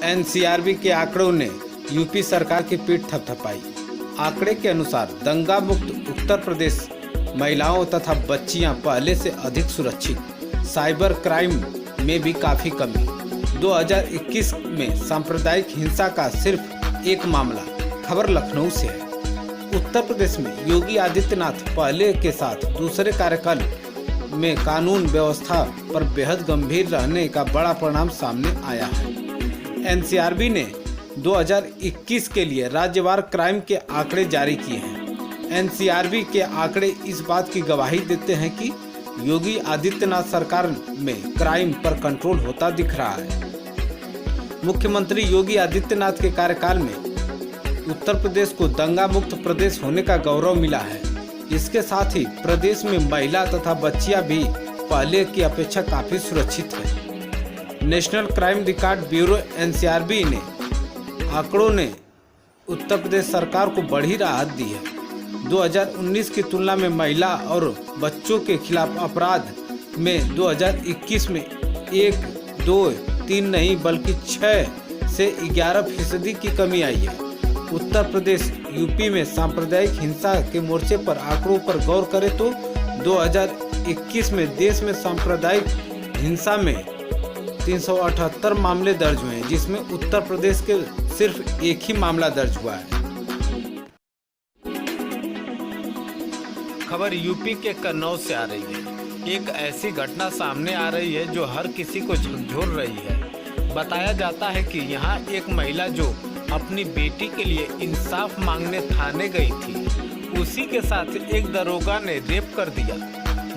NCRB के आंकड़ों ने यूपी सरकार की पीठ थपथपाई। आंकड़े के अनुसार दंगा मुक्त उत्तर प्रदेश महिलाओं तथा बच्चियां पहले से अधिक सुरक्षित। साइबर क्राइम में भी काफ़ी कमी। 2021 में सांप्रदायिक हिंसा का सिर्फ एक मामला। खबर लखनऊ से है। उत्तर प्रदेश में योगी आदित्यनाथ पहले के साथ दूसरे कार्यकाल में कानून व्यवस्था पर बेहद गंभीर रहने का बड़ा परिणाम सामने आया है। एनसीआरबी ने 2021 के लिए राज्यवार क्राइम के आंकड़े जारी किए हैं। एनसीआरबी के आंकड़े इस बात की गवाही देते हैं कि योगी आदित्यनाथ सरकार में क्राइम पर कंट्रोल होता दिख रहा है। मुख्यमंत्री योगी आदित्यनाथ के कार्यकाल में उत्तर प्रदेश को दंगा मुक्त प्रदेश होने का गौरव मिला है। इसके साथ ही प्रदेश में महिला तथा बच्चियां भी पहले की अपेक्षा काफी सुरक्षित है। National crime record bureau NCRB ने आंकड़ों ने उत्तर प्रदेश सरकार को बड़ी राहत दी है। 2019 की तुलना में महिला और बच्चों के खिलाफ अपराध में 2021 में 1, 2, 3 नहीं बल्कि 6 से 11% की कमी आई है। उत्तर प्रदेश यूपी में सांप्रदायिक हिंसा के मोर्चे पर आंकड़ों पर गौर करें तो 2021 में देश में सांप्रदायिक हिंसा में 378 मामले दर्ज हुए हैं, जिसमें उत्तर प्रदेश के सिर्फ एक ही मामला दर्ज हुआ है। खबर यूपी के कन्नौज से आ रही है। एक ऐसी घटना सामने आ रही है जो हर किसी को झकझोर रही है। बताया जाता है कि यहाँ एक महिला जो अपनी बेटी के लिए इंसाफ मांगने थाने गई थी, उसी के साथ एक दरोगा ने रेप कर दिया।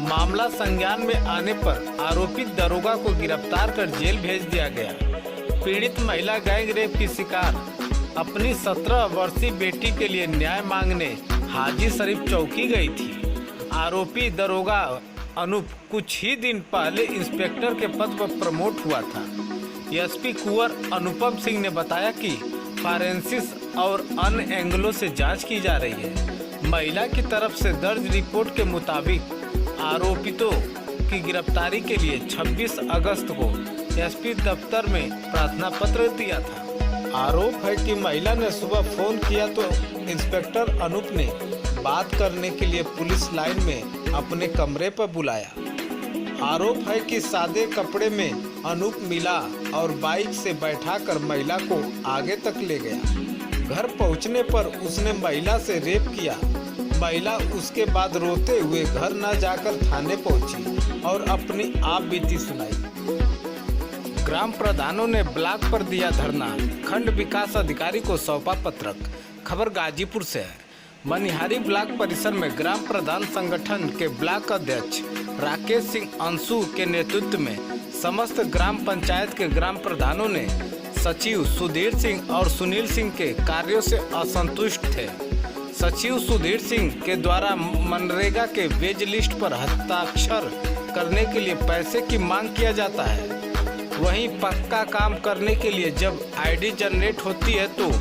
मामला संज्ञान में आने पर आरोपित दरोगा को गिरफ्तार कर जेल भेज दिया गया। पीड़ित महिला गैंग रेप की शिकार अपनी 17 वर्षीय बेटी के लिए न्याय मांगने हाजी शरीफ चौकी गई थी। आरोपी दरोगा अनूप कुछ ही दिन पहले इंस्पेक्टर के पद पर प्रमोट हुआ था। एसपी कुंवर अनुपम सिंह ने बताया कि फॉरेंसिक और अन्य एंगलों से जांच की जा रही है। महिला की तरफ से दर्ज रिपोर्ट के मुताबिक आरोपितों की गिरफ्तारी के लिए 26 अगस्त को एसपी दफ्तर में प्रार्थना पत्र दिया था। आरोप है कि महिला ने सुबह फोन किया तो इंस्पेक्टर अनूप ने बात करने के लिए पुलिस लाइन में अपने कमरे पर बुलाया। आरोप है कि सादे कपड़े में अनूप मिला और बाइक से बैठाकर महिला को आगे तक ले गया। घर पहुंचने पर उसने महिला से रेप किया। महिला उसके बाद रोते हुए घर न जाकर थाने पहुंची और अपनी आप बीती सुनाई। ग्राम प्रधानों ने ब्लॉक पर दिया धरना, खंड विकास अधिकारी को सौंपा पत्रक। खबर गाजीपुर से है। मनिहारी ब्लॉक परिसर में ग्राम प्रधान संगठन के ब्लॉक अध्यक्ष राकेश सिंह अंशु के नेतृत्व में समस्त ग्राम पंचायत के ग्राम प्रधानों ने सचिव सुधीर सिंह और सुनील सिंह के कार्यों से असंतुष्ट थे। सचिव सुधीर सिंह के द्वारा मनरेगा के वेज लिस्ट पर हस्ताक्षर करने के लिए पैसे की मांग किया जाता है। वहीं पक्का काम करने के लिए जब आईडी जनरेट होती है तो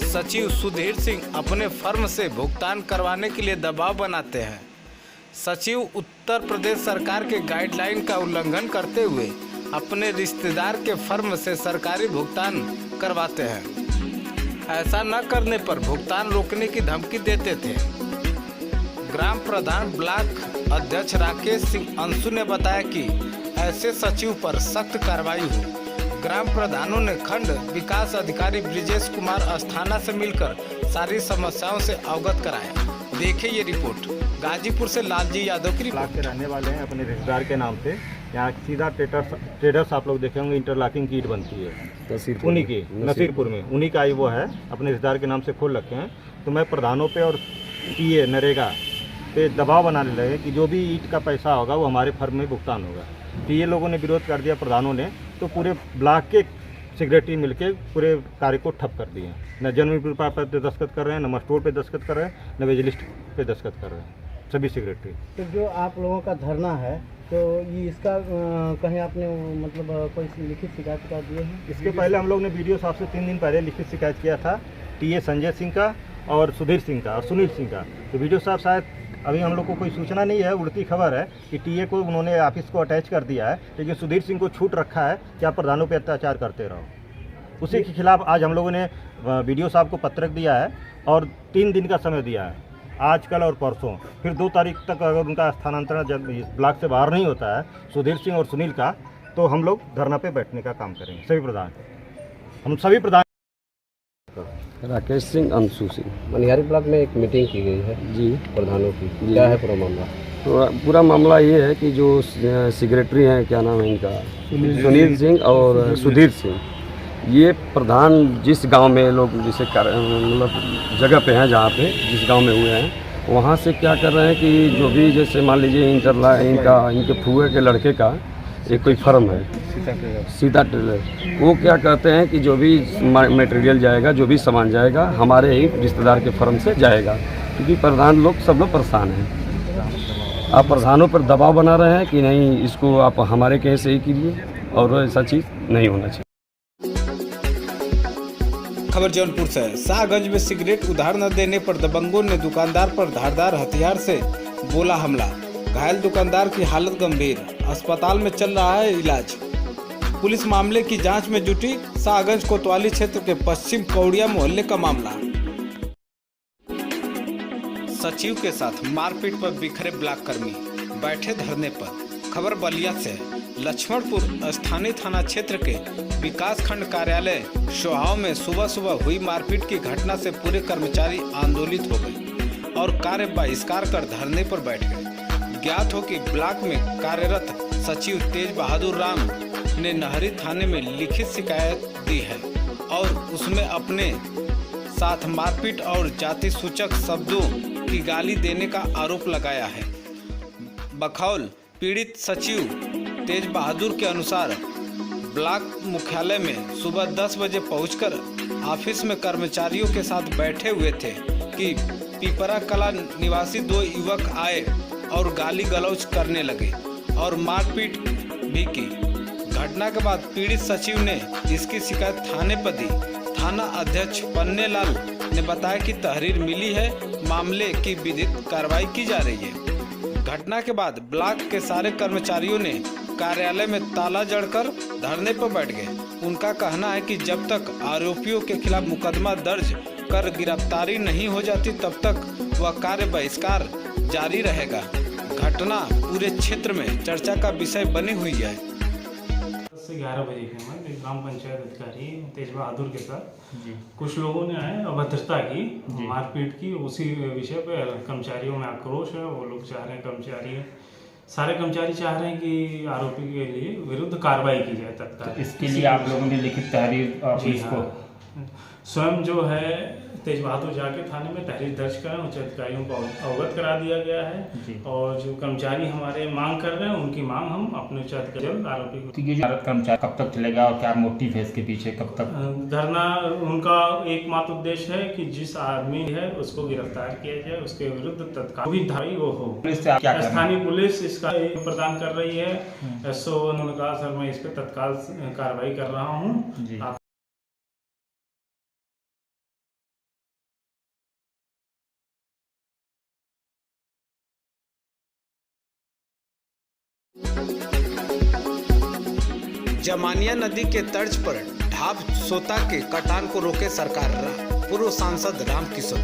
सचिव सुधीर सिंह अपने फर्म से भुगतान करवाने के लिए दबाव बनाते हैं। सचिव उत्तर प्रदेश सरकार के गाइडलाइन का उल्लंघन करते हुए अपने रिश्तेदार के फर्म से सरकारी भुगतान करवाते हैं। ऐसा न करने पर भुगतान रोकने की धमकी देते थे। ग्राम प्रधान ब्लॉक अध्यक्ष राकेश सिंह अंशु ने बताया कि ऐसे सचिव पर सख्त कार्रवाई हो। ग्राम प्रधानों ने खंड विकास अधिकारी ब्रिजेश कुमार अस्थाना से मिलकर सारी समस्याओं से अवगत कराया। देखिए ये रिपोर्ट गाजीपुर से लालजी यादव की। ब्लॉक के रहने वाले हैं, अपने रिश्तेदार के नाम से यहाँ सीधा ट्रेडर्स आप लोग देखे होंगे, इंटरलॉकिंग कीट बनती है उन्हीं की नसीरपुर में, उन्हीं का ही वो है, अपने रिश्तेदार के नाम से खोल रखे हैं। तो मैं प्रधानों पे और पीए नरेगा पे दबाव बनाने लगे कि जो भी ईट का पैसा होगा वो हमारे फर्म में भुगतान होगा। पीए लोगों ने विरोध कर दिया प्रधानों ने, तो पूरे ब्लॉक के सेक्रेटरी मिलके पूरे कार्य को ठप कर दिए। न जन्म पेपर पर दस्तखत कर रहे हैं, न मस्टोर पे दस्तखत कर रहे हैं, न वेज लिस्ट पे दस्तखत कर रहे हैं सभी सेक्रेटरी। तो जो आप लोगों का धरना है तो ये इसका कहीं आपने मतलब कोई लिखित शिकायत कर दिए हैं? इसके पहले हम लोग ने वीडियो साहब से 3 दिन पहले लिखित शिकायत किया था, टीए संजय सिंह का और सुधीर सिंह का और सुनील सिंह का। तो वीडियो साहब शायद अभी हम लोग को कोई सूचना नहीं है, उड़ती खबर है कि टीए को उन्होंने ऑफिस को अटैच कर दिया है, लेकिन सुधीर सिंह को छूट रखा है कि आप प्रधानों पे अत्याचार करते रहो। उसी के खिलाफ आज हम लोगों ने वीडियो साहब को पत्रक दिया है और 3 दिन का समय दिया है, आज कल और परसों। फिर 2 तारीख तक अगर उनका स्थानांतरण जब ब्लॉक से बाहर नहीं होता है सुधीर सिंह और सुनील का, तो हम लोग धरना पे बैठने का काम करेंगे। सभी प्रधान राकेश सिंह, अंशु सिंह। मनिहारी ब्लॉक में एक मीटिंग की गई है जी, प्रधानों की, क्या है पूरा मामला? पूरा मामला ये है कि जो सेक्रेटरी हैं, क्या नाम है इनका, सुनील सिंह और सुधीर सिंह, ये प्रधान जिस गांव में लोग जिसे मतलब जगह पे हैं, जहाँ पे जिस गांव में हुए हैं, वहाँ से क्या कर रहे हैं कि जो भी जैसे मान लीजिए इनके फूए के लड़के का एक कोई फर्म है सीता टेलर, वो क्या कहते हैं कि जो भी मटेरियल जाएगा, जो भी सामान जाएगा, हमारे ही रिश्तेदार के फर्म से जाएगा, क्योंकि प्रधान लोग सब लोग परेशान हैं। आप प्रधानों पर दबाव बना रहे हैं कि नहीं, इसको आप हमारे कहे से ही कीजिए, और ऐसा चीज़ नहीं होना चाहिए। खबर जौनपुर से। शाहगंज में सिगरेट उधार न देने पर दबंगों ने दुकानदार पर धारदार हथियार से बोला हमला। घायल दुकानदार की हालत गंभीर, अस्पताल में चल रहा है इलाज। पुलिस मामले की जांच में जुटी। शाहगंज कोतवाली क्षेत्र के पश्चिम कौड़िया मोहल्ले का मामला। सचिव के साथ मारपीट पर बिखरे ब्लॉक कर्मी, बैठे धरने पर। खबर बलिया से। लक्ष्मणपुर स्थानीय थाना क्षेत्र के विकास खंड कार्यालय सोहाव में सुबह सुबह हुई मारपीट की घटना से पूरे कर्मचारी आंदोलित हो गए और कार्य बहिष्कार कर धरने पर बैठ गए। ज्ञात हो कि ब्लॉक में कार्यरत सचिव तेज बहादुर राम ने नहरी थाने में लिखित शिकायत दी है और उसमें अपने साथ मारपीट और जाति सूचक शब्दों की गाली देने का आरोप लगाया है। बखौल पीड़ित सचिव तेज बहादुर के अनुसार ब्लॉक मुख्यालय में सुबह 10 बजे पहुंचकर ऑफिस में कर्मचारियों के साथ बैठे हुए थे कि पिपरा कला निवासी 2 युवक आए और गाली गलौज करने लगे और मारपीट भी की। घटना के बाद पीड़ित सचिव ने इसकी शिकायत थाने पर दी। थाना अध्यक्ष पन्ने लाल ने बताया कि तहरीर मिली है, मामले की विधिक कार्रवाई की जा रही है। घटना के बाद ब्लॉक के सारे कर्मचारियों ने कार्यालय में ताला जड़कर धरने पर बैठ गए। उनका कहना है कि जब तक आरोपियों के खिलाफ मुकदमा दर्ज कर गिरफ्तारी नहीं हो जाती तब तक वह कार्य बहिष्कार जारी रहेगा। घटना पूरे क्षेत्र में चर्चा का विषय बनी हुई है। 10 से 11 बजे के समय एक ग्राम पंचायत अधिकारी तेज बहादुर के साथ कुछ लोगों ने अभद्रता की, मारपीट की। उसी विषय पर कर्मचारियों में आक्रोश है। वो लोग चाह रहे हैं, सारे कर्मचारी चाह रहे हैं कि आरोपी के लिए विरुद्ध कार्रवाई की जाए तत्काल। तो इसके लिए आप लोगों ने लिखित तहरीर ऑफिस को स्वयं जो है तेज बहादुर जाके थाने में तहरीर दर्ज करें, उच्च अधिकारियों को अवगत करा दिया गया है। और जो कर्मचारी हमारे मांग कर रहे हैं उनकी मांग हम अपने उच्च अधिकारी आरोपी को। तो ये जो कर्मचारी कब तक चलेगा और क्या मोटिव है इसके पीछे, कब तक धरना? उनका एकमात्र उद्देश्य है कि जिस आदमी है उसको गिरफ्तार किया जाए, उसके विरुद्ध तत्काल भी धारी वो हो। पुलिस से क्या स्थानीय पुलिस इसका प्रदान कर रही है। SO उन्होंने कहा सर मैं इस पर तत्काल कार्रवाई कर रहा हूँ। जमानिया नदी के तर्ज पर ढाब सोता के कटान को रोके सरकार। पूर्व सांसद रामकिशोर।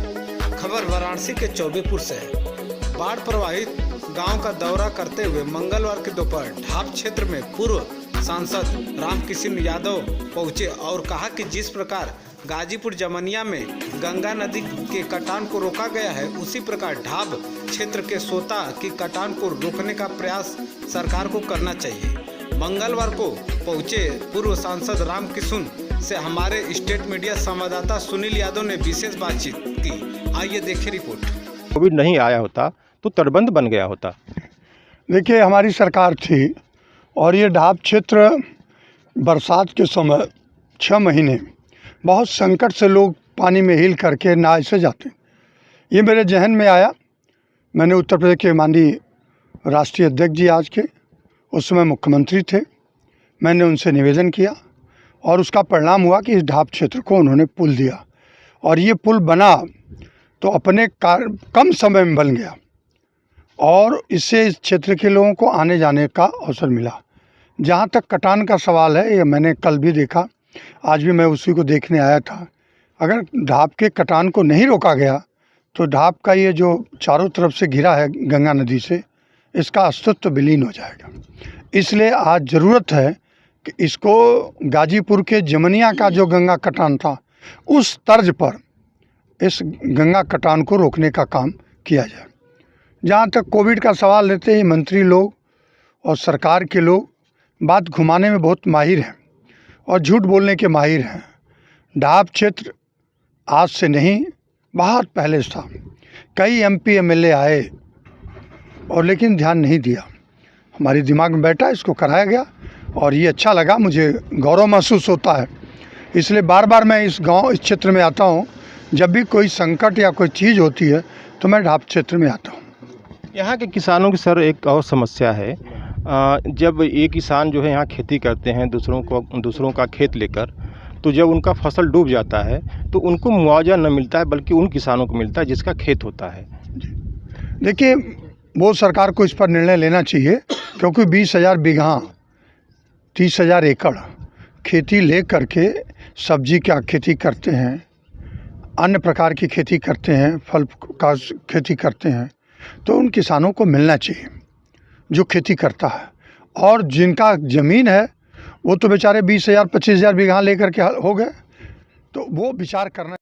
खबर वाराणसी के चौबेपुर से है। बाढ़ प्रभावित गांव का दौरा करते हुए मंगलवार की दोपहर ढाब क्षेत्र में पूर्व सांसद रामकिशोर यादव पहुंचे और कहा कि जिस प्रकार गाजीपुर जमनिया में गंगा नदी के कटान को रोका गया है, उसी प्रकार ढाब क्षेत्र के सोता की कटान को रोकने का प्रयास सरकार को करना चाहिए। मंगलवार को पहुंचे पूर्व सांसद रामकिशोर से हमारे स्टेट मीडिया संवाददाता सुनील यादव ने विशेष बातचीत की। आइए देखें रिपोर्ट। कोविड नहीं आया होता तो तटबंध बन गया होता। देखिए हमारी सरकार थी और ये ढाब क्षेत्र बरसात के समय 6 महीने बहुत संकट से लोग पानी में हिल करके नाव से जाते। ये मेरे जहन में आया। मैंने उत्तर प्रदेश के माननीय राष्ट्रीय अध्यक्ष जी आज के, उस समय मुख्यमंत्री थे, मैंने उनसे निवेदन किया और उसका परिणाम हुआ कि इस ढाब क्षेत्र को उन्होंने पुल दिया और ये पुल बना तो अपने कम समय में बन गया और इससे इस क्षेत्र के लोगों को आने जाने का अवसर मिला। जहाँ तक कटान का सवाल है, ये मैंने कल भी देखा आज भी मैं उसी को देखने आया था। अगर ढाब के कटान को नहीं रोका गया तो ढाब का ये जो चारों तरफ से घिरा है गंगा नदी से, इसका अस्तित्व विलीन हो जाएगा। इसलिए आज ज़रूरत है कि इसको गाजीपुर के जमनिया का जो गंगा कटान था उस तर्ज पर इस गंगा कटान को रोकने का काम किया जाए। जहाँ तक कोविड का सवाल लेते ही मंत्री लोग और सरकार के लोग बात घुमाने में बहुत माहिर हैं और झूठ बोलने के माहिर हैं। ढाब क्षेत्र आज से नहीं, बहुत पहले से था। कई MP MLA आए और लेकिन ध्यान नहीं दिया। हमारे दिमाग में बैठा, इसको कराया गया और ये अच्छा लगा, मुझे गौरव महसूस होता है। इसलिए बार बार मैं इस क्षेत्र में आता हूँ। जब भी कोई संकट या कोई चीज़ होती है तो मैं ढाब क्षेत्र में आता हूँ। यहाँ के किसानों की सर एक और समस्या है, जब ये किसान जो है यहाँ खेती करते हैं दूसरों का खेत लेकर, तो जब उनका फसल डूब जाता है तो उनको मुआवजा न मिलता है, बल्कि उन किसानों को मिलता है जिसका खेत होता है। देखिए, वो सरकार को इस पर निर्णय लेना चाहिए, क्योंकि 20,000 बीघा 30,000 एकड़ खेती ले करके सब्जी का खेती करते हैं, अन्य प्रकार की खेती करते हैं, फल का खेती करते हैं, तो उन किसानों को मिलना चाहिए जो खेती करता है। और जिनका ज़मीन है वो तो बेचारे 20,000 25,000 बीघा लेकर के हो गए, तो वो विचार करना